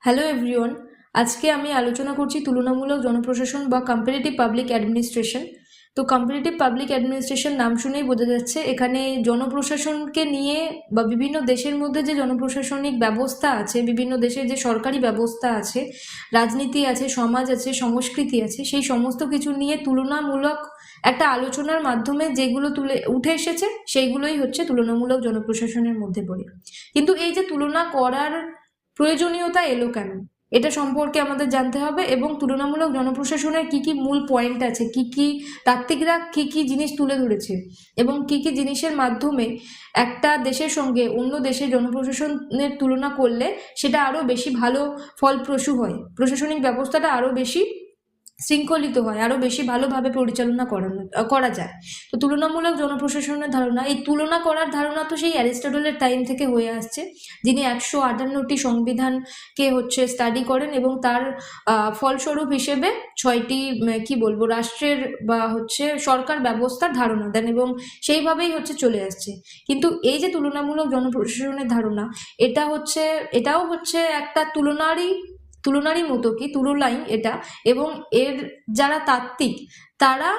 Hello everyone, আজকে আমি আলোচনা করছি তুলনামূলক জনপ্রশাসন বা কম্পারেটিভ পাবলিক অ্যাডমিনিস্ট্রেশন। তো কম্পারেটিভ পাবলিক অ্যাডমিনিস্ট্রেশন নাম শুনেই বোঝা যাচ্ছে এখানে জনপ্রশাসনকে নিয়ে বা বিভিন্ন দেশের মধ্যে যে জনপ্রশাসনিক ব্যবস্থা আছে, বিভিন্ন দেশের যে সরকারি ব্যবস্থা আছে, রাজনীতি আছে, সমাজ আছে, সংস্কৃতি আছে, সেই সমস্ত কিছু নিয়ে তুলনামূলক একটা আলোচনার মাধ্যমে যেগুলো উঠে এসেছে সেইগুলোই হচ্ছে তুলনামূলক জনপ্রশাসনের মধ্যে পড়ে। কিন্তু এই যে তুলনা করার প্রয়োজনীয়তা এলো কেন, এটা সম্পর্কে আমাদের জানতে হবে এবং তুলনামূলক জনপ্রশাসনের কি কি মূল পয়েন্ট আছে, কি কি তাত্ত্বিকরা কি কি জিনিস তুলে ধরেছে এবং কি কি জিনিসের মাধ্যমে একটা দেশের সঙ্গে অন্য দেশের জনপ্রশাসনের তুলনা করলে সেটা আরো বেশি ভালো ফলপ্রসূ হয়, প্রশাসনিক ব্যবস্থাটা আরো বেশি শৃঙ্খলিত হয়, আরো বেশি ভালোভাবে পরিচালনা করা যায়। তো তুলনামূলক জনপ্রশাসনের ধারণা, এই তুলনা করার ধারণা তো সেই অ্যারিস্টটলের টাইম থেকে হয়ে আসছে, যিনি 158টি সংবিধানকে স্টাডি করেন এবং তার ফলস্বরূপ হিসেবে 6টি কি বলবো রাষ্ট্রের বা সরকার ব্যবস্থার ধারণা দেন এবং সেইভাবেই চলে আসছে। কিন্তু এই যে তুলনামূলক জনপ্রশাসনের ধারণা, এটাও একটা তুলনারই মতো কি তুলনাই এটা। এবং এর যারা তাত্ত্বিক তারা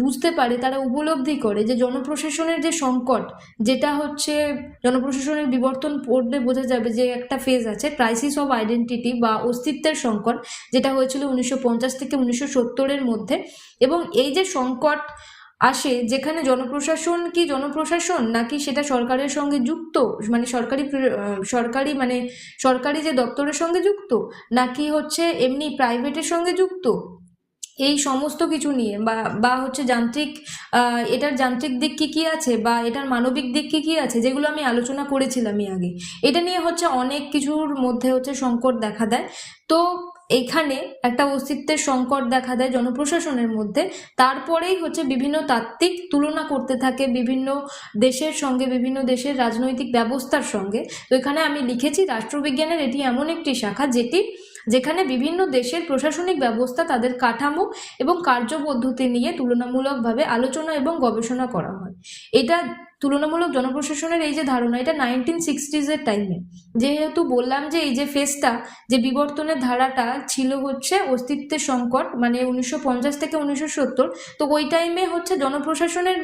বুঝতে পারে, তারা উপলব্ধি করে যে জনপ্রশাসনের যে সংকট, যেটা জনপ্রশাসনের বিবর্তন পড়লে বোঝা যাবে যে একটা ফেজ আছে, ক্রাইসিস অফ আইডেন্টিটি বা অস্তিত্বের সংকট, যেটা হয়েছিল 1950 থেকে 1970-এর মধ্যে। এবং এই যে সংকট আসে, যেখানে জনপ্রশাসন নাকি সেটা সরকারের সঙ্গে যুক্ত, মানে সরকারি যে দপ্তরের সঙ্গে যুক্ত, নাকি এমনি প্রাইভেটের সঙ্গে যুক্ত, এই সমস্ত কিছু নিয়ে বা এটার যান্ত্রিক দিক কি কি আছে বা এটার মানবিক দিক কি কি আছে, যেগুলো আমি আলোচনা করেছিলামই আগে, এটা নিয়ে অনেক কিছুর মধ্যে সংকট দেখা দেয়। তো এখানে একটা অস্তিত্বের সংকট দেখা দেয় জনপ্রশাসনের মধ্যে। তারপরেই বিভিন্ন তাত্ত্বিক তুলনা করতে থাকে বিভিন্ন দেশের সঙ্গে, বিভিন্ন দেশের রাজনৈতিক ব্যবস্থার সঙ্গে। তো এখানে আমি লিখেছি রাষ্ট্রবিজ্ঞানের এটি এমন একটি শাখা যেখানে বিভিন্ন দেশের প্রশাসনিক ব্যবস্থা, তাদের কাঠামো এবং কার্যপদ্ধতি নিয়ে তুলনামূলকভাবে আলোচনা এবং গবেষণা করা হয়। এটা তুলনামূলক জনপ্রশাসনের এই যে ধারণা, এটা 1960s-এর টাইমে, যেহেতু বললাম যে এই যে ফেজটা, যে বিবর্তনের ধারাটা ছিল অস্তিত্বের সংকট, মানে 1950 থেকে 1970, তো ওই টাইমে জনপ্রশাসনের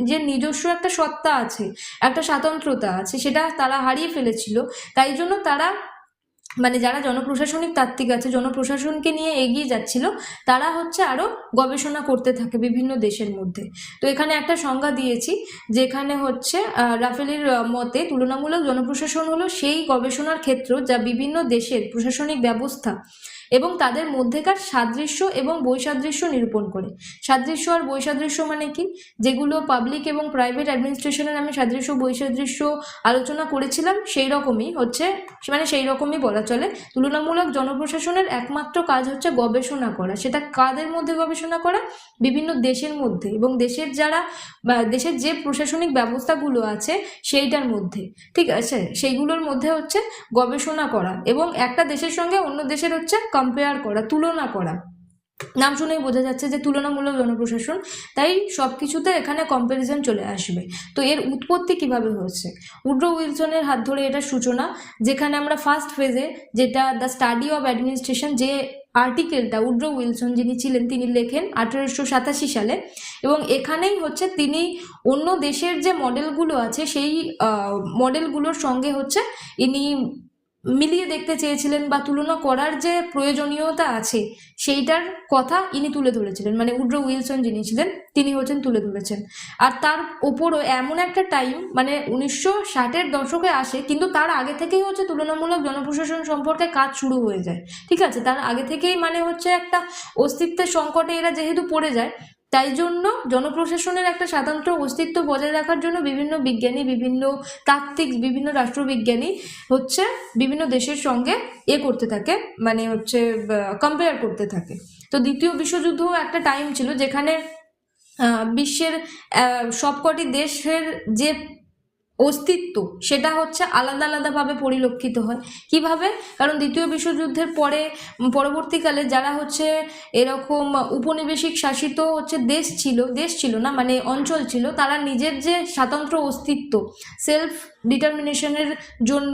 যে নিজস্ব একটা সত্তা আছে, একটা স্বাতন্ত্রতা আছে, সেটা তারা হারিয়ে ফেলেছিল। তাই জন্য তারা, মানে যারা জনপ্রশাসনিক তাত্ত্বিক আছে, জনপ্রশাসনকে নিয়ে এগিয়ে যাচ্ছিল, তারা আরো গবেষণা করতে থাকে বিভিন্ন দেশের মধ্যে। তো এখানে একটা সংজ্ঞা দিয়েছি, যেখানে রাফেলের মতে তুলনামূলক জনপ্রশাসন হলো সেই গবেষণার ক্ষেত্র যা বিভিন্ন দেশের প্রশাসনিক ব্যবস্থা এবং তাদের মধ্যেকার সাদৃশ্য এবং বৈসাদৃশ্য নিরূপণ করে। সাদৃশ্য আর বৈসাদৃশ্য মানে কি, যেগুলো পাবলিক এবং প্রাইভেট অ্যাডমিনিস্ট্রেশনের আমি সাদৃশ্য বৈসাদৃশ্য আলোচনা করেছিলাম, সেই রকমই বলা চলে। তুলনামূলক জনপ্রশাসনের একমাত্র কাজ গবেষণা করা। সেটা কাদের মধ্যে গবেষণা করা? বিভিন্ন দেশের মধ্যে, এবং দেশের যে প্রশাসনিক ব্যবস্থাগুলো আছে সেইটার মধ্যে, ঠিক আছে, সেইগুলোর মধ্যে গবেষণা করা এবং একটা দেশের সঙ্গে অন্য দেশের কম্পেয়ার করা, তুলনা করা। নাম শুনেই বোঝা যাচ্ছে যে তুলনামূলক জনপ্রশাসন, তাই সবকিছুতে এখানে কম্প্যারিজন চলে আসবে। তো এর উৎপত্তি কিভাবে হয়েছে? উড্রো উইলসনের হাত ধরে এটার সূচনা, যেখানে আমরা ফার্স্ট ফেজে, যেটা দ্য স্টাডি অফ অ্যাডমিনিস্ট্রেশন, যে আর্টিকেলটা উড্রো উইলসন যিনি ছিলেন তিনি লেখেন 1887 সালে। এবং এখানেই তিনি অন্য দেশের যে মডেলগুলো আছে সেই মডেলগুলোর সঙ্গে ইনি মিলিয়ে দেখতে চেয়েছিলেন বা তুলনা করার যে প্রয়োজনীয়তা আছে সেইটার কথা ইনি তুলে ধরেছিলেন, মানে উড্রো উইলসন যিনি ছিলেন তিনি তুলে ধরেছেন। আর তার ওপরও এমন একটা টাইম, মানে 1960-এর দশকে আসে, কিন্তু তার আগে থেকেই তুলনামূলক জনপ্রশাসন সম্পর্কে কাজ শুরু হয়ে যায়, ঠিক আছে। তার আগে থেকেই মানে একটা অস্তিত্বের সংকটে এরা যেহেতু পড়ে যায়, তাই জন্য জনপ্রশাসনের একটা স্বাতন্ত্র্য অস্তিত্ব বজায় রাখার জন্য বিভিন্ন বিজ্ঞানী, বিভিন্ন তাত্ত্বিক, বিভিন্ন রাষ্ট্রবিজ্ঞানী বিভিন্ন দেশের সঙ্গে করতে থাকে, মানে কম্পেয়ার করতে থাকে। তো দ্বিতীয় বিশ্বযুদ্ধ একটা টাইম ছিল যেখানে বিশ্বের সবকটি দেশের যে অস্তিত্ব সেটা হচ্ছে আলাদা আলাদাভাবে পরিলক্ষিত হয়। কিভাবে? কারণ দ্বিতীয় বিশ্বযুদ্ধের পরে পরবর্তীকালে যারা হচ্ছে এরকম উপনিবেশিক শাসিত হচ্ছে দেশ ছিল না, মানে অঞ্চল ছিল, তারা নিজের যে স্বাতন্ত্র অস্তিত্ব, সেলফ ডিটারমিনেশনের জন্য,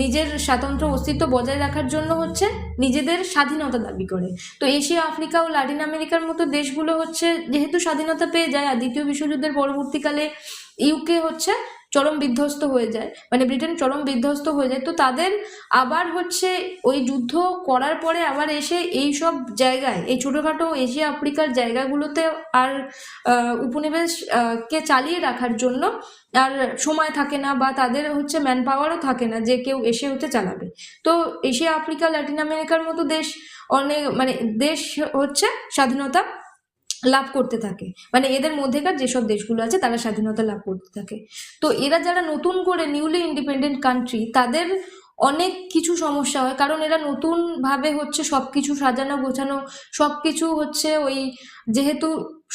নিজের স্বাতন্ত্র অস্তিত্ব বজায় রাখার জন্য হচ্ছে নিজেদের স্বাধীনতা দাবি করে। তো এশিয়া, আফ্রিকা ও লাতিন আমেরিকার মতো দেশগুলো হচ্ছে যেহেতু স্বাধীনতা পেয়ে যায়, আর দ্বিতীয় বিশ্বযুদ্ধের পরবর্তীকালে ইউকে হচ্ছে চরম বিধ্বস্ত হয়ে যায়, মানে ব্রিটেন চরম বিধ্বস্ত হয়ে যায়, তো তাদের আবার হচ্ছে ওই যুদ্ধ করার পরে আবার এসে এই সব জায়গায়, এই ছোটোখাটো এশিয়া আফ্রিকার জায়গাগুলোতে আর উপনিবেশ কে চালিয়ে রাখার জন্য আর সময় থাকে না, বা তাদের হচ্ছে ম্যান পাওয়ারও থাকে না যে কেউ এসে হচ্ছে চালাবে। তো এশিয়া, আফ্রিকা, ল্যাটিন আমেরিকার মতো দেশ অনেক, মানে দেশ হচ্ছে স্বাধীনতা লাভ করতে থাকে, মানে এদের মধ্যেকার যেসব দেশগুলো আছে তারা স্বাধীনতা লাভ করতে থাকে। তো এরা যারা নতুন করে নিউলি ইন্ডিপেন্ডেন্ট কান্ট্রি, তাদের অনেক কিছু সমস্যা হয়, কারণ এরা নতুন ভাবে হচ্ছে সবকিছু সাজানো গোছানো, সবকিছু হচ্ছে ওই, যেহেতু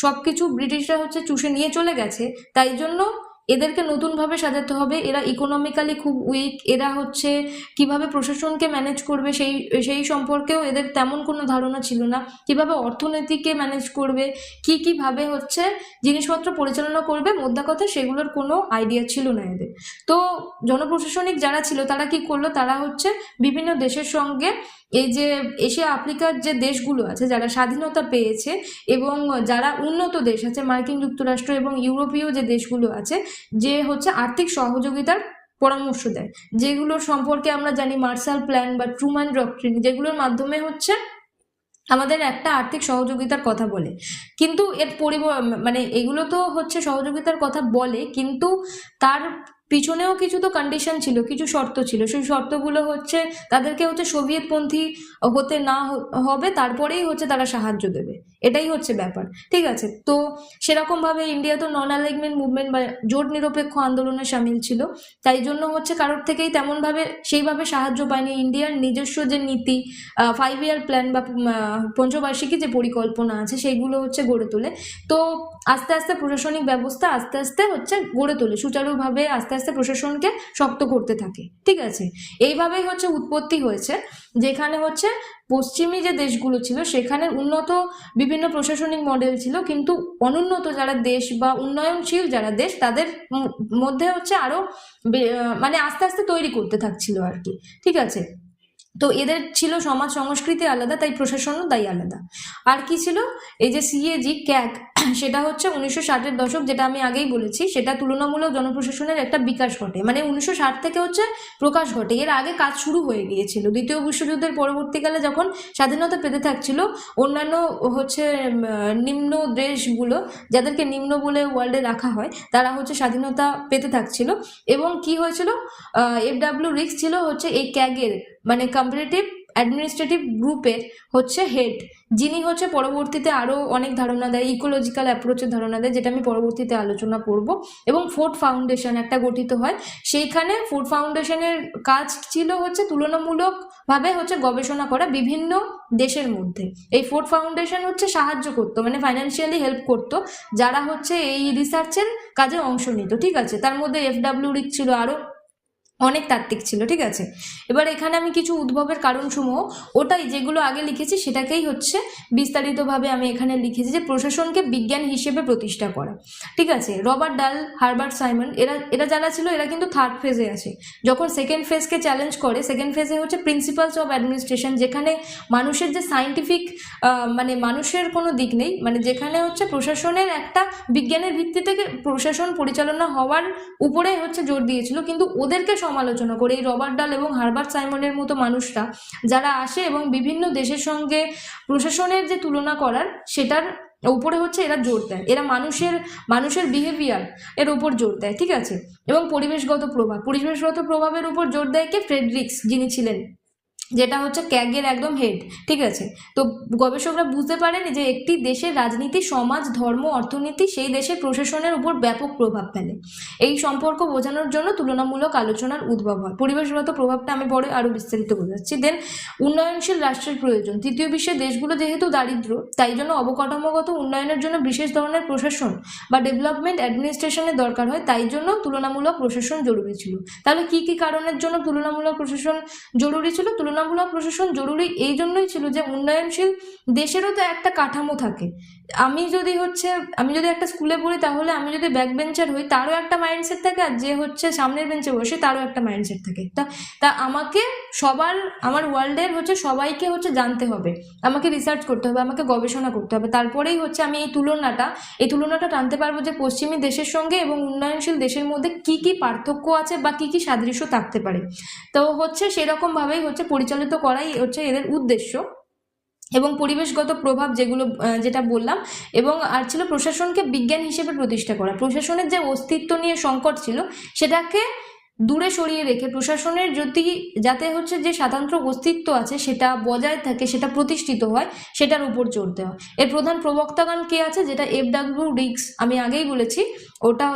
সবকিছু ব্রিটিশরা হচ্ছে চুষে নিয়ে চলে গেছে, তাই জন্য এদেরকে নতুনভাবে সাজাতে হবে। এরা ইকোনমিক্যালি খুব উইক, এরা হচ্ছে কিভাবে প্রশাসনকে ম্যানেজ করবে সেই সেই সম্পর্কেও এদের তেমন কোনো ধারণা ছিল না, কিভাবে অর্থনীতিকে ম্যানেজ করবে, কিভাবে হচ্ছে জিনিসপত্র পরিচালনা করবে, মোদ্দা কথা সেগুলোর কোনো আইডিয়া ছিল না এদের। তো জনপ্রশাসনিক যারা ছিল তারা কি করলো, তারা হচ্ছে বিভিন্ন দেশের সঙ্গে, এই যে এশিয়া আফ্রিকার যে দেশগুলো আছে যারা স্বাধীনতা পেয়েছে এবং যারা উন্নত দেশ আছে, মার্কিন যুক্তরাষ্ট্র এবং ইউরোপীয় যে দেশগুলো আছে, যে হচ্ছে আর্থিক সহযোগিতার পরামর্শ দেয়, যেগুলো সম্পর্কে আমরা জানি মার্শাল প্ল্যান বা ট্রুম্যান ডক্ট্রিন, যেগুলোর মাধ্যমে হচ্ছে আমাদের একটা আর্থিক সহযোগিতার কথা বলে। কিন্তু এর মানে এগুলো তো হচ্ছে সহযোগিতার কথা বলে, কিন্তু তার পিছনেও কিছু তো কন্ডিশন ছিল, কিছু শর্ত ছিল। সেই শর্তগুলো হচ্ছে তাদেরকে হচ্ছে সোভিয়েতপন্থী হতে না হবে, তারপরেই হচ্ছে তারা সাহায্য দেবে, এটাই হচ্ছে ব্যাপার। ঠিক আছে, তো সেরকমভাবে ইন্ডিয়া তো নন অ্যালাইনমেন্ট মুভমেন্ট বা জোট নিরপেক্ষ আন্দোলনে সামিল ছিল, তাই জন্য হচ্ছে কারোর থেকেই তেমনভাবে সেইভাবে সাহায্য পায়নি। ইন্ডিয়ার নিজস্ব যে নীতি, 5 ইয়ার প্ল্যান বা পঞ্চবার্ষিকী যে পরিকল্পনা আছে সেইগুলো হচ্ছে গড়ে তোলে। তো আস্তে আস্তে প্রশাসনিক ব্যবস্থা আস্তে আস্তে হচ্ছে গড়ে তোলে সুচারুভাবে, আস্তে আস্তে প্রশাসনকে শক্ত করতে থাকে। ঠিক আছে, এইভাবেই হচ্ছে উৎপত্তি হয়েছে, যেখানে হচ্ছে পশ্চিমী যে দেশগুলো ছিল সেখানে উন্নত বিভিন্ন প্রশাসনিক মডেল ছিল, কিন্তু অনুন্নত যারা দেশ বা উন্নয়নশীল যারা দেশ তাদের মধ্যে হচ্ছে আরো মানে আস্তে আস্তে তৈরি করতে থাকছিল আর কি। ঠিক আছে, তো এদের ছিল সমাজ সংস্কৃতি আলাদা, তাই প্রশাসনও তাই আলাদা। আর কি ছিল, এই যে সিএজি ক্যাগ, সেটা হচ্ছে 1960-এর দশক, যেটা আমি আগেই বলেছি, সেটা তুলনামূলক জনপ্রশাসনের একটা বিকাশ ঘটে, মানে 1960 থেকে হচ্ছে প্রকাশ ঘটে। এর আগে কাজ শুরু হয়ে গিয়েছিল। দ্বিতীয় বিশ্বযুদ্ধের পরবর্তীকালে যখন স্বাধীনতা পেতে থাকছিল, অন্যান্য হচ্ছে নিম্ন দেশগুলো, যাদেরকে নিম্ন বলে ওয়ার্ল্ডে রাখা হয়, তারা হচ্ছে স্বাধীনতা পেতে থাকছিল। এবং কি হয়েছিল, FW রিক্স ছিল হচ্ছে এই ক্যাগের, মানে কম্পারেটিভ অ্যাডমিনিস্ট্রেটিভ গ্রুপের হচ্ছে হেড, যিনি হচ্ছে পরবর্তীতে আরও অনেক ধারণা দেয়, ইকোলজিক্যাল অ্যাপ্রোচের ধারণা দেয়, যেটা আমি পরবর্তীতে আলোচনা করব। এবং ফোর্ড ফাউন্ডেশন একটা গঠিত হয়, সেইখানে ফোর্ড ফাউন্ডেশনের কাজ ছিল হচ্ছে তুলনামূলকভাবে হচ্ছে গবেষণা করা বিভিন্ন দেশের মধ্যে। এই ফোর্ড ফাউন্ডেশন হচ্ছে সাহায্য করতো, মানে ফাইন্যান্সিয়ালি হেল্প করতো যারা হচ্ছে এই রিসার্চের কাজে অংশ নিত। ঠিক আছে, তার মধ্যে FW রিক্স ছিল, আরও অনেক তাত্ত্বিক ছিল। ঠিক আছে, এবার এখানে আমি কিছু উদ্ভবের কারণসমূহ, ওটাই যেগুলো আগে লিখেছি সেটাকেই হচ্ছে বিস্তারিতভাবে আমি এখানে লিখেছি, যে প্রশাসনকে বিজ্ঞান হিসেবে প্রতিষ্ঠা করা। ঠিক আছে, রবার্ট ডাল, হারবার্ট সাইমন, এরা যারা ছিল এরা কিন্তু থার্ড ফেজে আছে। যখন সেকেন্ড ফেজকে চ্যালেঞ্জ করে, সেকেন্ড ফেজে হচ্ছে প্রিন্সিপালস অফ অ্যাডমিনিস্ট্রেশন, যেখানে মানুষের যে সায়েন্টিফিক, মানে মানুষের কোনো দিক নেই, মানে যেখানে হচ্ছে প্রশাসনের একটা বিজ্ঞানের ভিত্তি থেকে প্রশাসন পরিচালনা হওয়ার উপরে হচ্ছে জোর দিয়েছিল। কিন্তু ওদেরকে সমালোচনা করে এই রবার্ট ডাল এবং হারবার্ট সাইমনের মতো মানুষরা যারা আসে এবং বিভিন্ন দেশের সঙ্গে প্রশাসনের যে তুলনা করার সেটার উপরে হচ্ছে এরা জোর দেয়, এরা মানুষের বিহেভিয়ার এর উপর জোর দেয়। ঠিক আছে, এবং পরিবেশগত প্রভাবের উপর জোর দেয় কে, ফ্রেডরিক্স, যিনি ছিলেন যেটা হচ্ছে ক্যাগের একদম হেড, ঠিক আছে। তো গবেষকরা বুঝতে পারেন যে একটি দেশের রাজনীতি, সমাজ, ধর্ম, অর্থনীতি সেই দেশের প্রশাসনের উপর ব্যাপক প্রভাব ফেলে। এই সম্পর্ক বোঝানোর জন্য তুলনামূলক আলোচনার উদ্ভব হয়। পরিবেশগত প্রভাবটা আমি পরে আরো বিস্তারিত বোঝাচ্ছি। দেন উন্নয়নশীল রাষ্ট্রের প্রয়োজন। তৃতীয় বিশ্বের দেশগুলো যেহেতু দারিদ্র, তাই জন্য অবকাঠামোগত উন্নয়নের জন্য বিশেষ ধরনের প্রশাসন বা ডেভেলপমেন্ট অ্যাডমিনিস্ট্রেশনের দরকার হয়, তাই জন্য তুলনামূলক প্রশাসন জরুরি ছিল। তাহলে কি কি কারণের জন্য তুলনামূলক প্রশাসন জরুরি ছিল? তুলনামূলক প্রশাসন জরুরি এই জন্যই ছিল যে উন্নয়নশীল দেশেরও তো একটা কাঠামো থাকে। আমি যদি একটা স্কুলে পড়ি, তাহলে আমি যদি ব্যাক বেঞ্চার হই, তারও একটা মাইন্ডসেট থাকে, আর যে হচ্ছে সামনের বেঞ্চে বসে তারও একটা মাইন্ডসেট থাকে। তা আমাকে আমার ওয়ার্ল্ডের সবাইকে জানতে হবে, আমাকে রিসার্চ করতে হবে, আমাকে গবেষণা করতে হবে, তারপরেই আমি এই তুলনাটা টানতে পারবো যে পশ্চিমী দেশের সঙ্গে এবং উন্নয়নশীল দেশের মধ্যে কি কি পার্থক্য আছে বা কি কি সাদৃশ্য থাকতে পারে। তো সেরকম ভাবেই পরিচালিত করাই এদের উদ্দেশ্য। এবং পরিবেশগত প্রভাব যেটা বললাম, এবং আর ছিল প্রশাসনকে বিজ্ঞান হিসেবে প্রতিষ্ঠা করা। প্রশাসনের যে অস্তিত্ব নিয়ে সংকট ছিল, সেটাকে দূরে সরিয়ে রেখে প্রশাসনের যাতে যে স্বাতন্ত্র্য অস্তিত্ব আছে সেটা বজায় থাকে, সেটা প্রতিষ্ঠিত হয়, সেটার উপর জোর দেওয়া। এর প্রধান প্রবক্তাগণ কে আছে, যেটা এফ.ডব্লিউ. রিক্স, আমি আগেই বলেছি, ওটা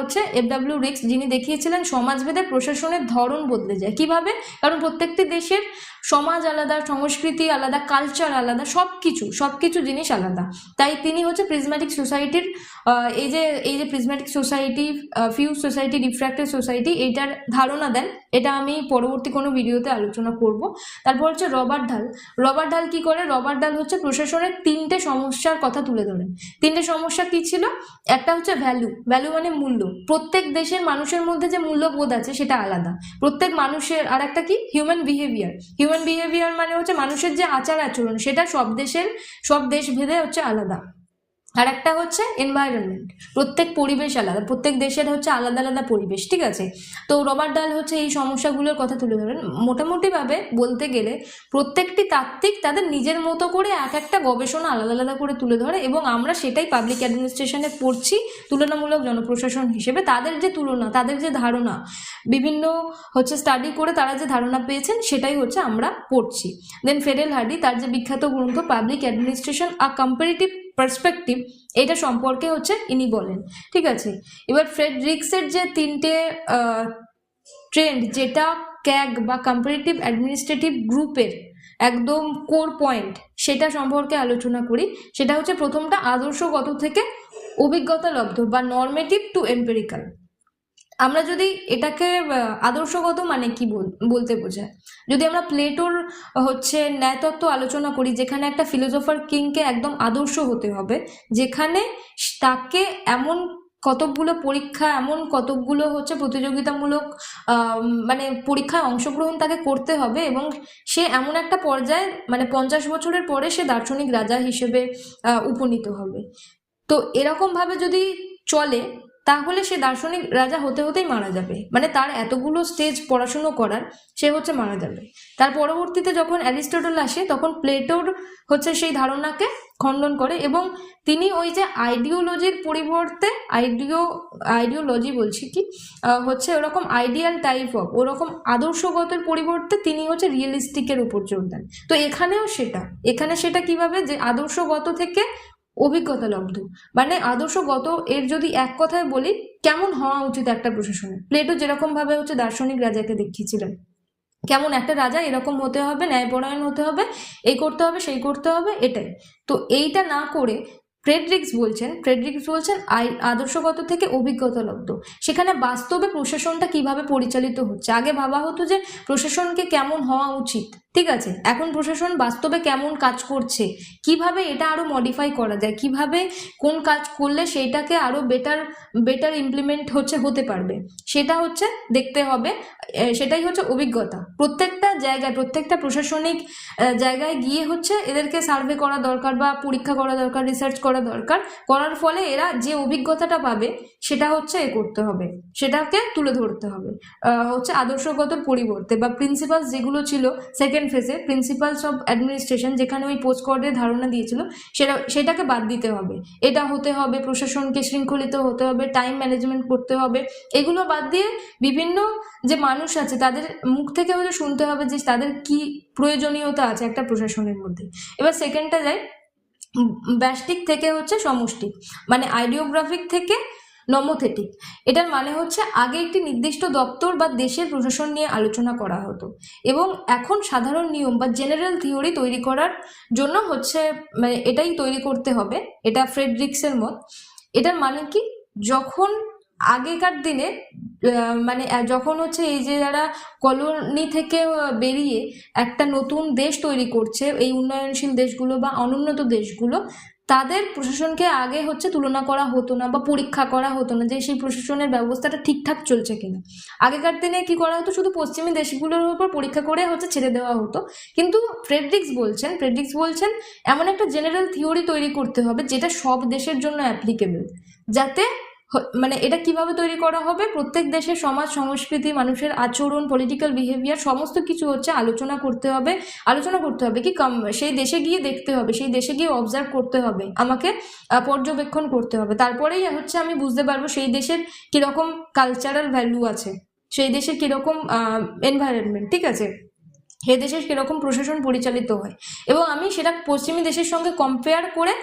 এফ.ডব্লিউ. রিক্স, যিনি দেখিয়েছিলেন সমাজভেদে প্রশাসনের ধরন বদলে যায়। কিভাবে? কারণ প্রত্যেকটি দেশের সমাজ আলাদা, সংস্কৃতি আলাদা, কালচার আলাদা, সবকিছু জিনিস আলাদা। তাই তিনি প্রিজম্যাটিক সোসাইটির এই যে prismatic society, fuse society, refractive society, এইটার ধারণা দেন। এটা আমি পরবর্তী কোনো ভিডিওতে আলোচনা করব। তারপর রবার্ট ঢাল কি করে? রবার্ট ঢাল প্রশাসনের 3টে সমস্যার কথা তুলে ধরেন। 3টে সমস্যা কি ছিল? একটা ভ্যালু মানে মূল্য। প্রত্যেক দেশের মানুষের মধ্যে যে মূল্যবোধ আছে সেটা আলাদা প্রত্যেক মানুষের। আর একটা কি? হিউম্যান বিহেভিয়ার মানে মানুষের যে আচার আচরণ, সেটা সব দেশ ভেদে আলাদা। আর একটা এনভায়রনমেন্ট, প্রত্যেক পরিবেশ আলাদা, প্রত্যেক দেশের আলাদা আলাদা পরিবেশ, ঠিক আছে। তো রবার্ট ডাল এই সমস্যাগুলোর কথা তুলে ধরেন। মোটামুটি ভাবে বলতে গেলে প্রত্যেকটি তাত্ত্বিক তাদের নিজের মতো করে একটা গবেষণা আলাদা আলাদা করে তুলে ধরে, এবং আমরা সেটাই পাবলিক অ্যাডমিনিস্ট্রেশনে পড়ছি তুলনামূলক জনপ্রশাসন হিসেবে। তাদের যে তুলনা, তাদের যে ধারণা, বিভিন্ন স্টাডি করে তারা যে ধারণা পেয়েছেন, সেটাই আমরা পড়ছি। দেন ফেডেল হার্ডি, তার যে বিখ্যাত গ্রন্থ পাবলিক অ্যাডমিনিস্ট্রেশন আ কম্পারেটিভ পার্সপেক্টিভ, এটা সম্পর্কে ইনি বলেন, ঠিক আছে। এবার ফ্রেডরিক্সের যে 3টে ট্রেন্ড, যেটা ক্যাগ বা কম্পারেটিভ অ্যাডমিনিস্ট্রেটিভ গ্রুপের একদম কোর পয়েন্ট, সেটা সম্পর্কে আলোচনা করি। সেটা প্রথমটা আদর্শগত থেকে অভিজ্ঞতা লব্ধ বা নর্মেটিভ টু এম্পেরিক্যাল। আমরা যদি এটাকে আদর্শগত মানে কি বলতে বোঝায়, যদি আমরা প্লেটোর ন্যায়তত্ত্ব আলোচনা করি, যেখানে একটা ফিলোসোফার কিংকে একদম আদর্শ হতে হবে, যেখানে তাকে এমন কতকগুলো পরীক্ষা, এমন কতকগুলো প্রতিযোগিতামূলক মানে পরীক্ষায় অংশগ্রহণ তাকে করতে হবে, এবং সে এমন একটা পর্যায়ে 50 বছরের পরে সে দার্শনিক রাজা হিসেবে উপনীত হবে। তো এরকম ভাবে যদি চলে, তাহলে সে দার্শনিক রাজা হতে হতেই মারা যাবে। তার এতগুলো স্টেজ পড়াশুনো করার, সে মারা যাবে। তার পরবর্তীতে যখন অ্যারিস্টটল আসে, তখন প্লেটোর সেই ধারণাকে খণ্ডন করে, এবং তিনি ওই যে আইডিওলজির পরিবর্তে আইডিওলজি বলছি কি ওরকম আইডিয়াল টাইপ অফ, ওরকম আদর্শগতের পরিবর্তে তিনি রিয়েলিস্টিকের উপর জোর দেন। তো এখানে সেটা কিভাবে, যে আদর্শগত থেকে অভিজ্ঞতা লব্ধ, আদর্শগত এর যদি এক কথায় বলি, কেমন হওয়া উচিত একটা প্রশাসনের। প্লেটো যেরকম ভাবে দার্শনিক রাজাকে দেখিয়েছিলেন, কেমন একটা রাজা এরকম হতে হবে, ন্যায়পরায়ণ হতে হবে, এই করতে হবে, সেই করতে হবে, এটাই। তো এইটা না করে ফ্রেডরিক্স বলছেন আদর্শগত থেকে অভিজ্ঞতা লব্ধ। সেখানে বাস্তবে প্রশাসনটা কিভাবে পরিচালিত হচ্ছে। আগে ভাবা হতো যে প্রশাসনকে কেমন হওয়া উচিত, ঠিক আছে। এখন প্রশাসন বাস্তবে কেমন কাজ করছে, কিভাবে এটা আরো মডিফাই করা যায়, কিভাবে কোন কাজ করলে সেইটাকে আরো বেটার ইমপ্লিমেন্ট হতে পারবে, সেটা দেখতে হবে। সেটাই অভিজ্ঞতা। প্রত্যেকটা জায়গায়, প্রত্যেকটা প্রশাসনিক জায়গায় গিয়ে এদেরকে সার্ভে করা দরকার, বা পরীক্ষা করা দরকার, রিসার্চ করা দরকার। করার ফলে এরা যে অভিজ্ঞতাটা পাবে, সেটা করতে হবে, সেটাকে তুলে ধরতে হবে। আদর্শগত পরিবর্তে বা প্রিন্সিপালস যেগুলো ছিল সেকেন্ড সেকেন্ড ফেজে প্রিন্সিপালস অফ অ্যাডমিনিস্ট্রেশন, যেখানে ওই পোস্ট কোডের ধারণা দিয়েছিল, সেটাকে বাদ দিতে হবে। এটা হতে হবে প্রশাসনকে শৃঙ্খলিত হতে হবে, টাইম ম্যানেজমেন্ট করতে হবে, এগুলো বাদ দিয়ে বিভিন্ন যে মানুষ আছে তাদের মুখ থেকে হয়তো শুনতে হবে যে তাদের কি প্রয়োজনীয়তা আছে একটা প্রশাসনের মধ্যে। এবার সেকেন্ডটা যায় ব্যষ্টিক থেকে হচ্ছে সমষ্টিক, মানে আইডিওগ্রাফিক থেকে নমোথেটিক। এটার মানে হচ্ছে আগে একটি নির্দিষ্ট দপ্তর বা দেশের প্রশাসন নিয়ে আলোচনা করা হতো, এবং এখন সাধারণ নিয়ম বা জেনারেল থিওরি তৈরি করার জন্য হচ্ছে মানে এটাই তৈরি করতে হবে। এটা ফ্রেডরিক্সের মত। এটার মানে কি, যখন আগেকার দিনে মানে যখন হচ্ছে এই যে যারা কলোনি থেকে বেরিয়ে একটা নতুন দেশ তৈরি করছে, এই উন্নয়নশীল দেশগুলো বা অনুন্নত দেশগুলো, তাদের প্রশাসনকে আগে হচ্ছে তুলনা করা হতো না বা পরীক্ষা করা হতো না যে সেই প্রশাসনের ব্যবস্থাটা ঠিকঠাক চলছে কিনা। আগেকার দিনে কি করা হতো, শুধু পশ্চিমী দেশগুলোর উপর পরীক্ষা করে হচ্ছে ছেড়ে দেওয়া হতো। কিন্তু ফ্রেডরিক্স বলছেন এমন একটা জেনারেল থিওরি তৈরি করতে হবে যেটা সব দেশের জন্য অ্যাপ্লিকেবল, যাতে মানে এটা কিভাবে তৈরি করা হবে, প্রত্যেক দেশের সমাজ সংস্কৃতি, মানুষের আচরণ, পলিটিক্যাল বিহেভিয়ার সমস্ত কিছু হচ্ছে আলোচনা করতে হবে কি সেই দেশে গিয়ে দেখতে হবে, সেই দেশে গিয়ে অবজার্ভ করতে হবে, আমাকে পর্যবেক্ষণ করতে হবে। তারপরেই হচ্ছে আমি বুঝতে পারবো সেই দেশের কিরকম কালচারাল ভ্যালু আছে, সেই দেশের কিরকম এনভায়রনমেন্ট, ঠিক আছে, সে দেশের কিরকম প্রশাসন পরিচালিত হয়, এবং আমি সেটা পশ্চিমী দেশের সঙ্গে কম্পেয়ার করে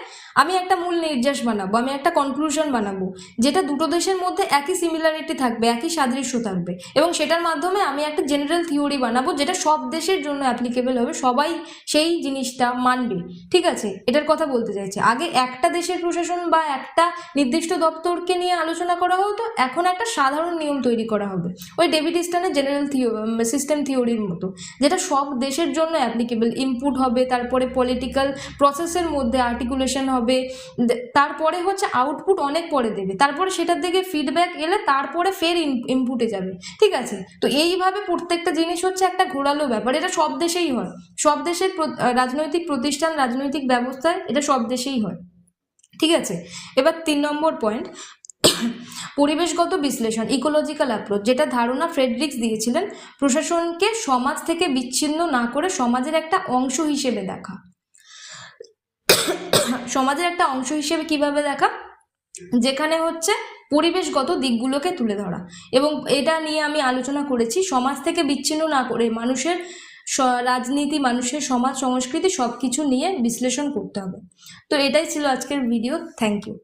আমি একটা মূল নির্যাস বানাবো, আমি একটা কনক্লুশন বানাবো, যেটা দুটো দেশের মধ্যে একই সিমিলারিটি থাকবে, একই সাদৃশ্য থাকবে, এবং সেটার মাধ্যমে আমি একটা জেনারেল থিওরি বানাবো যেটা সব দেশের জন্য অ্যাপ্লিকেবল হবে, সবাই সেই জিনিসটা মানবে। ঠিক আছে, এটার কথা বলতে চাইছি। আগে একটা দেশের প্রশাসন বা একটা নির্দিষ্ট দপ্তরকে নিয়ে আলোচনা করা হতো, এখন একটা সাধারণ নিয়ম তৈরি করা হবে, ওই ডেভিড ইস্টানের জেনারেল সিস্টেম থিওরির মতো, যেটা সব দেশের জন্য অ্যাপ্লিকেবল। ইনপুট হবে, তারপরে পলিটিক্যাল প্রসেসের মধ্যে আর্টিকুলেশন হবে, তারপরে হচ্ছে আউটপুট অনেক পরে দেবে, তারপরে সেটার দিকে ফিডব্যাক এলে তারপরে ফের ইনপুটে যাবে। ঠিক আছে, তো এইভাবে প্রত্যেকটা জিনিস হচ্ছে একটা ঘোরালো ব্যাপার। এটা সব দেশেই হয়, সব দেশের রাজনৈতিক প্রতিষ্ঠান, রাজনৈতিক ব্যবস্থায় এটা সব দেশেই হয়। ঠিক আছে, এবার 3 নম্বর পয়েন্ট, পরিবেশগত বিশ্লেষণ, ইকোলজিক্যাল অ্যাপ্রোচ, যেটা ধারণা ফ্রেডরিক্স দিয়েছিলেন, প্রশাসনকে সমাজ থেকে বিচ্ছিন্ন না করে সমাজের একটা অংশ হিসেবে দেখা। সমাজের একটা অংশ হিসেবে কিভাবে দেখা, যেখানে হচ্ছে পরিবেশগত দিকগুলোকে তুলে ধরা, এবং এটা নিয়ে আমি আলোচনা করেছি, সমাজ থেকে বিচ্ছিন্ন না করে মানুষের রাজনীতি, মানুষের সমাজ সংস্কৃতি সবকিছু নিয়ে বিশ্লেষণ করতে হবে। তো এটাই ছিল আজকের ভিডিও। Thank you.